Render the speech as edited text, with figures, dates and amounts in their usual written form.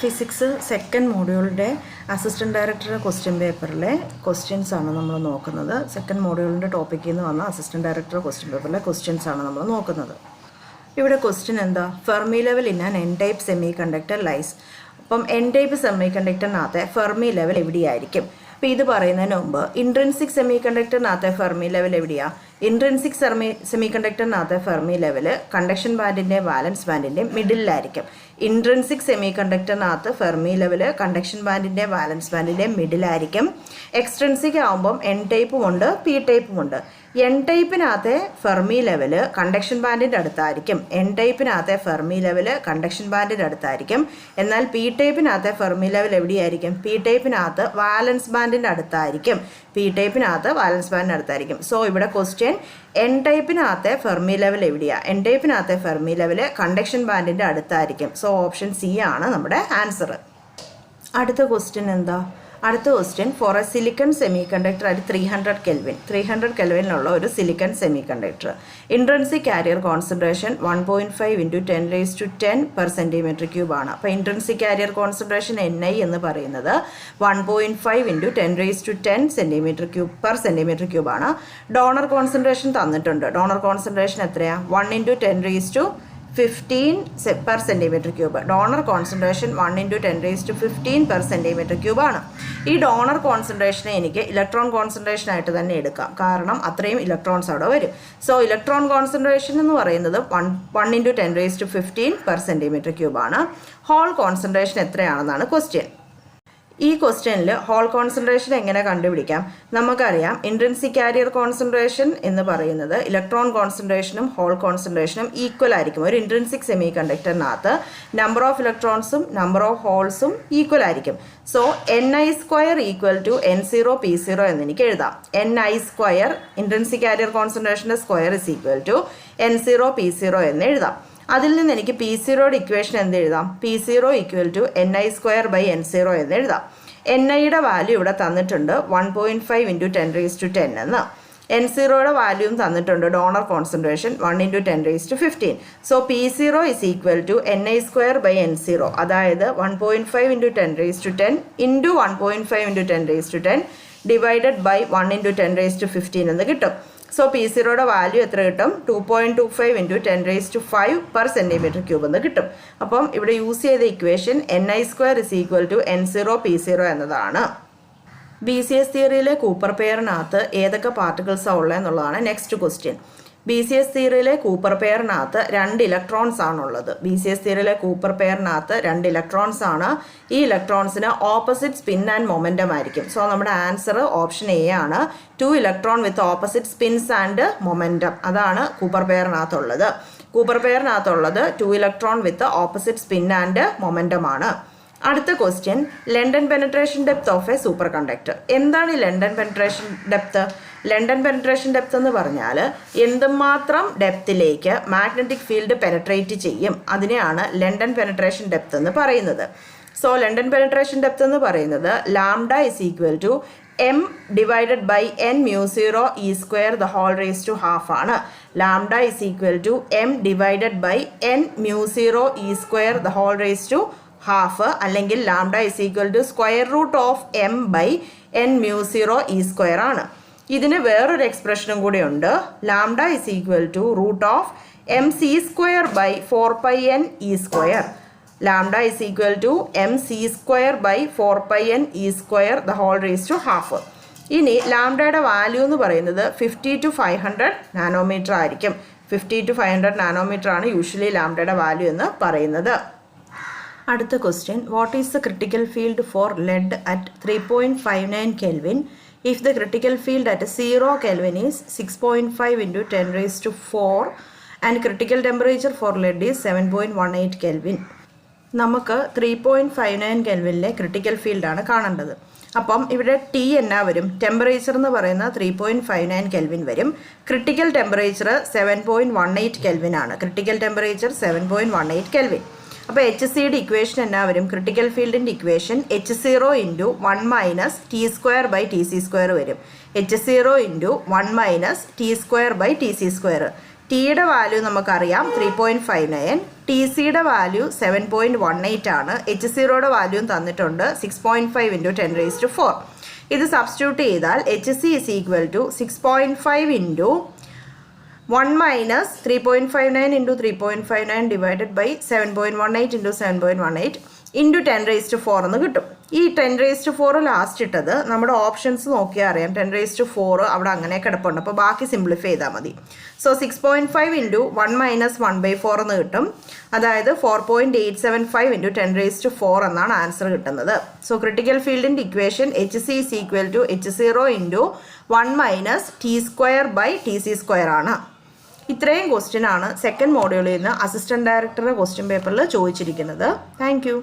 Physics second മോഡ്യൂളിൻ്റെ assistant ഡയറക്ടറുടെ question പേപ്പറിലെ questions ആണ് നമ്മൾ നോക്കുന്നത്. സെക്കൻഡ് മോഡ്യൂളിൻ്റെ ടോപ്പിക്കിൽ നിന്ന് വന്ന അസിസ്റ്റൻറ്റ് ഡയറക്ടറുടെ ക്വസ്റ്റ്യൻ പേപ്പറിലെ ക്വസ്റ്റ്യൻസ് ആണ് നമ്മൾ നോക്കുന്നത്. ഇവിടെ ക്വസ്റ്റ്യൻ എന്താ? Fermi level in an N type semiconductor lies. അപ്പം എൻ ടൈപ്പ് സെമി കണ്ടക്ടറിനകത്തെ ഫെർമി ലെവൽ എവിടെയായിരിക്കും? അപ്പോൾ ഇത് പറയുന്നതിന് മുമ്പ് ഇൻട്രിൻസിക് സെമി കണ്ടക്ടറിനകത്തെ ഫെർമി ലെവൽ എവിടെയാണ്? ഇൻട്രിൻസിക് സെമി കണ്ടക്ടറിനകത്തെ ഫെർമി ലെവൽ കണ്ടക്ഷൻ ബാൻഡിൻ്റെ വാലൻസ് ബാൻഡിൻ്റെ മിഡിലായിരിക്കും. ഇൻട്രിൻസിക് സെമി കണ്ടക്ടറിനകത്ത് ഫെർമി ലെവൽ കണ്ടക്ഷൻ ബാൻഡിൻ്റെ വാലൻസ് ബാൻഡിൻ്റെ മിഡിലായിരിക്കും. എക്സ്ട്രിൻസിക് ആകുമ്പം എൻ ടൈപ്പും ഉണ്ട്, പി ടൈപ്പും ഉണ്ട്. എൻ ടൈപ്പിനകത്തെ ഫെർമി ലെവൽ കണ്ടക്ഷൻ ബാൻഡിൻ്റെ അടുത്തായിരിക്കും. എൻ ടൈപ്പിനകത്തെ ഫെർമി ലെവൽ കണ്ടക്ഷൻ ബാൻഡിൻ്റെ അടുത്തായിരിക്കും. എന്നാൽ പി ടൈപ്പിനകത്തെ ഫെർമി ലെവൽ എവിടെയായിരിക്കും? പി ടൈപ്പിനകത്ത് വാലൻസ് ബാൻഡിൻ്റെ അടുത്തായിരിക്കും. പി ടൈപ്പിനകത്ത് വാലൻസ് ബാൻഡിൻ്റെ അടുത്തായിരിക്കും. സോ ഇവിടെ ക്വസ്റ്റ്യൻ എൻ ടൈപ്പിനകത്തെ ഫെർമി ലെവൽ എവിടെയാണ്? എൻ ടൈപ്പിനകത്തെ ഫെർമി ലെവൽ കണ്ടക്ഷൻ ബാൻഡിൻ്റെ അടുത്തായിരിക്കും. സോ ഓപ്ഷൻ സി ആണ് നമ്മുടെ ആൻസർ. അടുത്ത ക്വസ്റ്റ്യൻ എന്താ? അടുത്ത question for a silicon semiconductor at 300 kelvin. 300 കെൽവിനുള്ള ഒരു silicon semiconductor. Intrinsic carrier concentration 1.5 × 10⁻10 per cm³ ആണ്. അപ്പോൾ ഇൻട്രിൻസിക് കാരിയർ കോൺസെൻട്രേഷൻ NI എന്ന് പറയുന്നത് 1.5 × 10⁻10 per cm³ ആണ്. ഡോണർ കോൺസെൻട്രേഷൻ തന്നിട്ടുണ്ട്. ഡോണർ കോൺസെൻട്രേഷൻ എത്രയാണ്? 1 × 10⁻15 per cm³. Donor concentration 1 × 10⁻15 per cm³ ആണ്. ഈ ഡോണർ കോൺസെൻട്രേഷനെ എനിക്ക് ഇലക്ട്രോൺ കോൺസെൻട്രേഷൻ ആയിട്ട് തന്നെ എടുക്കാം, കാരണം അത്രയും ഇലക്ട്രോൺസ് അവിടെ വരും. സോ ഇലക്ട്രോൺ കോൺസെൻട്രേഷൻ എന്ന് പറയുന്നത് 1 × 10⁻15 per cm³ ആണ്. ഹോൾ കോൺസെൻട്രേഷൻ എത്രയാണെന്നാണ് ക്വസ്റ്റ്യൻ. ഈ ക്വസ്റ്റ്യനിൽ ഹോൾ കോൺസെൻട്രേഷൻ എങ്ങനെ കണ്ടുപിടിക്കാം? നമുക്കറിയാം ഇൻട്രിൻസിക് കാരിയർ കോൺസെൻട്രേഷൻ എന്ന് പറയുന്നത് ഇലക്ട്രോൺ കോൺസെൻട്രേഷനും ഹോൾ കോൺസെൻട്രേഷനും ഈക്വൽ ആയിരിക്കും. ഒരു ഇൻട്രിൻസിക് സെമി കണ്ടക്ടറിനകത്ത് നമ്പർ ഓഫ് ഇലക്ട്രോൺസും നമ്പർ ഓഫ് ഹോൾസും ഈക്വൽ ആയിരിക്കും. സോ Ni² = N0P0 എന്ന് എനിക്ക് എഴുതാം. Ni² intrinsic carrier കോൺസെൻട്രേഷൻ്റെ square = N0P0 എന്ന് എഴുതാം. അതിൽ നിന്ന് എനിക്ക് P0യുടെ ഇക്വേഷൻ എന്ത് എഴുതാം? P0 = Ni²/N0 എന്ന് എഴുതാം. Niയുടെ വാല്യൂ ഇവിടെ തന്നിട്ടുണ്ട് 1.5 × 10⁻10 എന്ന്. N0യുടെ വാല്യൂവും തന്നിട്ടുണ്ട്. Donor concentration 1 × 10⁻15. So P0 = Ni²/N0, അതായത് 1.5 × 10⁻10 × 1.5 × 10⁻10 ഡിവൈഡഡ് ബൈ 1 × 10⁻15 എന്ന് കിട്ടും. സോ P0യുടെ വാല്യൂ എത്ര കിട്ടും? 2.25 × 10⁻5 per cm³ എന്ന് കിട്ടും. അപ്പം ഇവിടെ യൂസ് ചെയ്ത ഇക്വേഷൻ Ni² = N0P0 എന്നതാണ്. BCS തിയറിയിലെ കൂപ്പർ പെയറിനകത്ത് ഏതൊക്കെ പാർട്ടിക്കിൾസാണ് ഉള്ളത് എന്നുള്ളതാണ് നെക്സ്റ്റ് ക്വസ്റ്റ്യൻ. BCS തിയറിയിലെ കൂപ്പർ പെയറിനകത്ത് 2 ഇലക്ട്രോൺസ് ആണുള്ളത്. BCS തിയറിയിലെ കൂപ്പർ പെയറിനകത്ത് 2 ഇലക്ട്രോൺസ് ആണ്. ഈ ഇലക്ട്രോൺസിന് ഓപ്പോസിറ്റ് സ്പിൻ ആൻഡ് മൊമെൻറ്റം ആയിരിക്കും. സോ നമ്മുടെ ആൻസർ ഓപ്ഷൻ എ ആണ്. 2 electron with opposite spins and momentum, അതാണ് കൂപ്പർ പെയറിനകത്തുള്ളത്. കൂപ്പർ പെയറിനകത്തുള്ളത് 2 electron with opposite spin and momentum ആണ്. അടുത്ത question London penetration depth of a superconductor. എന്താണ് ഈ London penetration depth? London penetration depth എന്ന് പറഞ്ഞാൽ എന്തുമാത്രം ഡെപ്തിലേക്ക് മാഗ്നറ്റിക് ഫീൽഡ് പെനട്രേറ്റ് ചെയ്യും, അതിനെയാണ് ലണ്ടൻ പെനട്രേഷൻ ഡെപ്ത് എന്ന് പറയുന്നത്. സോ ലണ്ടൻ പെനട്രേഷൻ ഡെപ്ത് എന്ന് പറയുന്നത് λ = m / n μ0e²² ആണ്. λ = m / n μ0e²² അല്ലെങ്കിൽ λ = m/n μ0e² ആണ്. ഇതിന് വേറൊരു എക്സ്പ്രഷനും കൂടി ഉണ്ട്. λ = mc²/4πne². λ = mc²/4πne²². ഇനി ലാംഡയുടെ വാല്യൂ എന്ന് പറയുന്നത് 50 to 500 നാനോമീറ്റർ ആയിരിക്കും. 50 to 500 നാനോമീറ്റർ ആണ് യൂഷ്വലി ലാംഡയുടെ വാല്യൂ എന്ന് പറയുന്നത്. അടുത്ത question what is the critical field for lead at 3.59 kelvin if the critical field at 0 Kelvin is 6.5 × 10⁴ and critical temperature for lead is 7.18 Kelvin. നമുക്ക് 3.59 കെൽവിനിലെ critical ഫീൽഡാണ് കാണേണ്ടത്. അപ്പം ഇവിടെ T എന്നാ വരും? ടെമ്പറേച്ചർ എന്ന് പറയുന്ന 3.59 കെൽവിൻ വരും. ക്രിട്ടിക്കൽ ടെമ്പറേച്ചർ 7.18 കെൽവിൻ ആണ്. Critical temperature 7.18 kelvin. അപ്പോൾ HCയുടെ ഇക്വേഷൻ എന്നാ വരും? ക്രിട്ടിക്കൽ ഫീൽഡിൻ്റെ ഇക്വേഷൻ H0 × 1 - T²/Tc² വരും. H0 × 1 - T²/Tc². ടിയുടെ വാല്യൂ നമുക്കറിയാം 3.59, ടി സിയുടെ വാല്യൂ 7.18 ആണ്, H0യുടെ വാല്യൂവും തന്നിട്ടുണ്ട് 6.5 × 10⁴. ഇത് സബ്സ്റ്റിറ്റ്യൂട്ട് ചെയ്താൽ HC is equal to 6.5 × 1 minus 3.59 × 3.59 divided by 7.18 × 7.18 into 10⁴ എന്ന് കിട്ടും. ഈ 10⁴ ലാസ്റ്റ് ഇട്ടത് നമ്മുടെ ഓപ്ഷൻസ് നോക്കിയാൽ അറിയാം 10⁴ അവിടെ അങ്ങനെ കിടപ്പുണ്ട്. അപ്പോൾ ബാക്കി സിംപ്ലിഫൈ ചെയ്താൽ മതി. സോ 6.5 × 1 minus 1/4 എന്ന് കിട്ടും. അതായത് 4.875 × 10⁴ എന്നാണ് ആൻസർ കിട്ടുന്നത്. സോ ക്രിട്ടിക്കൽ ഫീൽഡിൻ്റെ equation HC is equal to H0 × 1 minus T²/TC² ആണ്. ഇത്രയും ക്വസ്റ്റ്യൻ ആണ് സെക്കൻഡ് മോഡ്യൂളിൽ നിന്ന് അസിസ്റ്റന്റ് ഡയറക്ടറുടെ ക്വസ്റ്റ്യൻ പേപ്പറിൽ ചോദിച്ചിരിക്കുന്നത്. Thank you.